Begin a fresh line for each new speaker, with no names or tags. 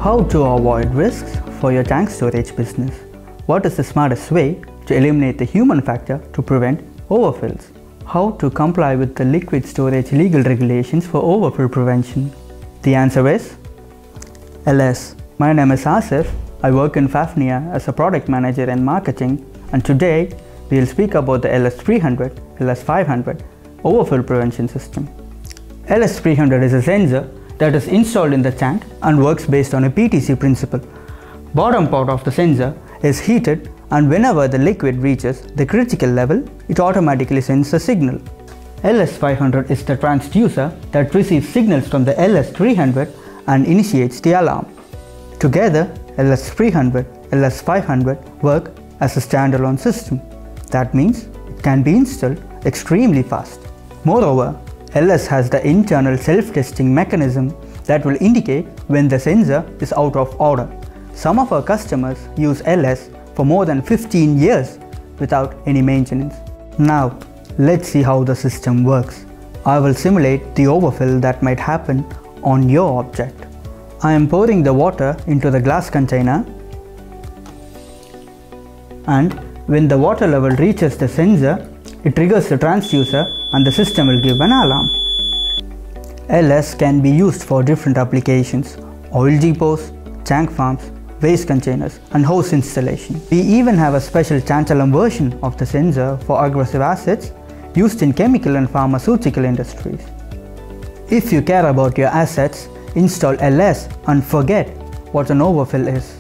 How to avoid risks for your tank storage business? What is the smartest way to eliminate the human factor to prevent overfills? How to comply with the liquid storage legal regulations for overfill prevention? The answer is LS. My name is Asif. I work in FAFNIR as a product manager and marketing, and today we will speak about the LS300, LS500 overfill prevention system. LS300 is a sensor that is installed in the tank and works based on a PTC principle. Bottom part of the sensor is heated, and whenever the liquid reaches the critical level, it automatically sends a signal. LS500 is the transducer that receives signals from the LS300 and initiates the alarm. Together, LS300, LS500 work as a standalone system. That means it can be installed extremely fast. Moreover, LS has the internal self-testing mechanism that will indicate when the sensor is out of order. Some of our customers use LS for more than 15 years without any maintenance. Now, let's see how the system works. I will simulate the overfill that might happen on your object. I am pouring the water into the glass container, and when the water level reaches the sensor, it triggers the transducer and the system will give an alarm. LS can be used for different applications: oil depots, tank farms, waste containers, and hose installation. We even have a special tantalum version of the sensor for aggressive acids used in chemical and pharmaceutical industries. If you care about your assets, install LS and forget what an overfill is.